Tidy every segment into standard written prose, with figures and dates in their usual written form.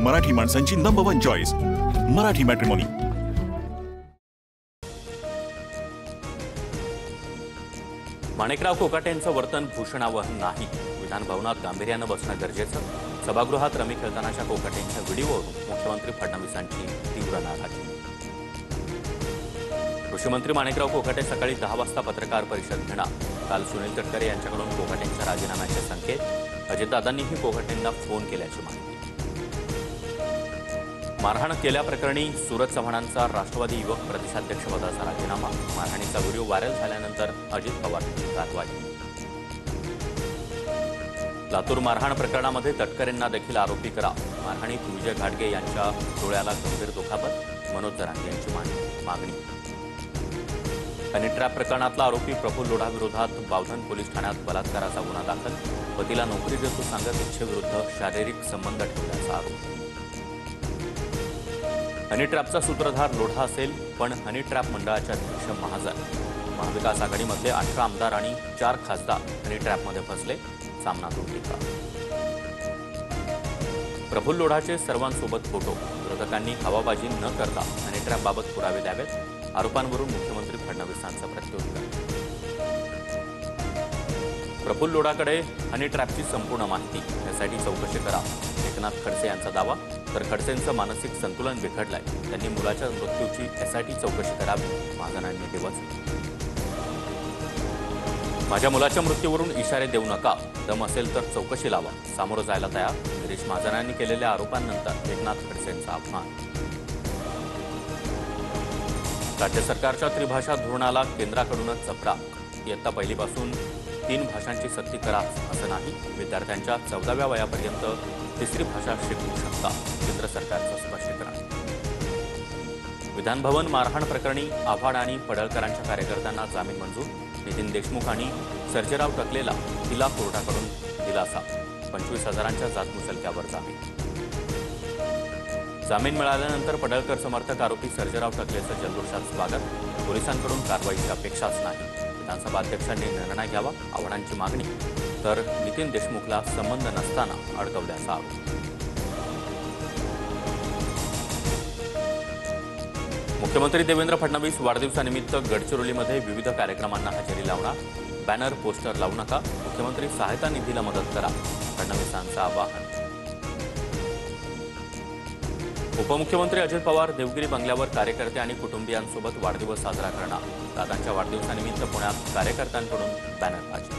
मराठी माणसांची number 1 choice Marathi matrimony. Manikrao कोकाटेंचं वर्तन भूषणावह नाही। विधान भवनात गांभीर्याने बसणं गरजेचं। सभागृहात रमी खेळतानाच्या कोकाटेंच्या व्हिडिओवरून मुख्यमंत्री फडणवीसांची तीव्र नाराजी। कृषी मंत्री माणिकराव कोकाटे सकाळी 10 वाजता पत्रकार परिषद घेणार। काल सुनील तटकरे यांच्याकडून कोकाटेंच्या राजीनाम्याचे संकेत। अजितदादांनीही कोकाटेंना फोन केल्याची माहिती। मारहाण केल्याप्रकरणी सूरज चव्हाणांचा राष्ट्रवादी युवक प्रदेशाध्यक्षपदाचा राजीनामा। मारहाणीचा व्हिडिओ व्हायरल झाल्यानंतर अजित पवार कारवाई। लातूर मारहाण प्रकरणामध्ये तटकरेंना देखील आरोपी करा। मारहाणीत विजय घाटगे यांच्या डोळ्याला गंभीर दुखापत। मनोज जरांगे यांची मागणी। हनी ट्रॅप प्रकरणातला आरोपी प्रफुल्ल लोढा विरोधात बावधन पोलीस ठाण्यात बलात्काराचा गुन्हा दाखल। पतीला नोकरी देतो सांगत इच्छेविरुद्ध शारीरिक संबंध ठेवल्याचा आरोप। हनी ट्रॅपचा सूत्रधार लोढा असेल, पण हनी ट्रॅप मंडळाचे अध्यक्ष महाजन। महाविकास आघाडीमधले 18 आमदार आणि 4 खासदार हनी ट्रॅपमध्ये फसले। सामनातून टीका। प्रफुल्ल लोढाचे सर्वांसोबत फोटो। विरोधकांनी हवाबाजी न करता हनी ट्रॅपबाबत पुरावे द्यावेत। आरोपांवरून मुख्यमंत्री फडणवीसांचं प्रत्युत्तर। प्रफुल्ल लोढाकडे हनी ट्रॅपची संपूर्ण माहिती। यासाठी चौकशी करा। एकनाथ खडसे यांचा दावा। तर खडसेंचं मानसिक संतुलन बिघडलंय। त्यांनी मुलाच्या मृत्यूची एसआयटी चौकशी करावी। महाजनांनी डिवचलं। माझ्या मुलाच्या मृत्यूवरून इशारे देऊ नका। दम असेल तर चौकशी लावा। सामोरं जायला तयार। गिरीश महाजनांनी केलेल्या आरोपांनंतर एकनाथ खडसेंचा अपमान। राज्य सरकारच्या त्रिभाषा धोरणाला केंद्राकडूनच चपराक। इयत्ता पहिलीपासून 3 भाषांची सक्ती करा असं नाही। विद्यार्थ्यांच्या 14व्या वयापर्यंत तिसरी भाषा शिकू शकता। केंद्र सरकारचं स्पष्टीकरण। विधान भवन मारहाण प्रकरणी आव्हाड आणि पडळकरांच्या कार्यकर्त्यांना जामीन मंजूर। नितीन देशमुख आणि सर्जेराव टकलेला तिला कोर्टाकडून दिलासा। 25,000च्या जातमुचलक्यावर जामीन। जामीन मिळाल्यानंतर पडळकर समर्थक आरोपी सर्जेराव टकलेचं जल्लोषात स्वागत। पोलिसांकडून कारवाईची अपेक्षाच नाही। विधानसभा अध्यक्षांनी निर्णय घ्यावा आव्हाडांची मागणी। तर नितीन देशमुखला संबंध नसताना अडकवल्याचा आरोप। मुख्यमंत्री देवेंद्र फडणवीस वाढदिवसानिमित्त गडचिरोलीमध्ये विविध कार्यक्रमांना हजेरी लावणार। बॅनर पोस्टर लावू नका। मुख्यमंत्री सहायता निधीला मदत करा। फडणवीसांचं आवाहन। उपमुख्यमंत्री अजित पवार देवगिरी बंगल्यावर कार्यकर्ते आणि कुटुंबियांसोबत वाढदिवस साजरा करणार। दादांच्या वाढदिवसानिमित्त पुण्यात कार्यकर्त्यांकडून बॅनरबाजी।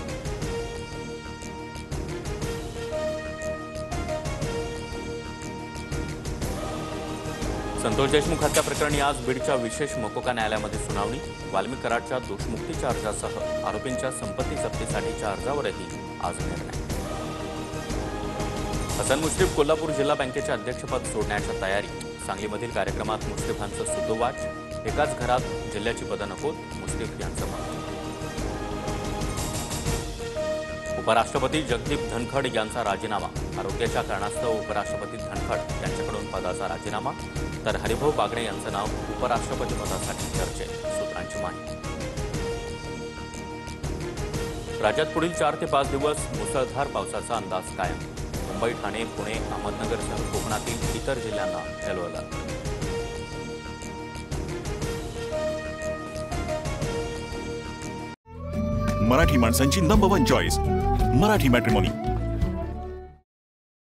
संतोष देशमुख हत्या प्रकरणी आज बीडच्या विशेष मकोका न्यायालयामध्ये सुनावणी। वाल्मिक कराडच्या दोषमुक्तीच्या अर्जासह आरोपींच्या संपत्ती जप्तीसाठीच्या अर्जावरही आज निर्णय। हसन मुश्रीफ कोल्हापूर जिल्हा बँकेचे अध्यक्षपद सोडण्याच्या तयारी। सांगलीमधील कार्यक्रमात मुश्रीफांचं सुतोवाच। एकाच घरात जिल्ह्याची पदं नकोत, मुश्रीफ यांचं मत। उपराष्ट्रपती जगदीप धनखड यांचा राजीनामा। आरोग्याच्या कारणास्तव उपराष्ट्रपती धनखड यांच्याकडून पदाचा राजीनामा। तर हरिभाऊ बागडे यांचं नाव उपराष्ट्रपती पदासाठी चर्चेत। सूत्रांची माहिती। राज्यात पुढील 4 ते 5 दिवस मुसळधार पावसाचा अंदाज कायम। मुंबई, ठाणे, पुणे, अहमदनगरसह कोकणातील इतर जिल्ह्यांना येलो अलर्ट। मराठी माणसांची नंबर 1 चॉईस मराठी मॅट्रिमोनी।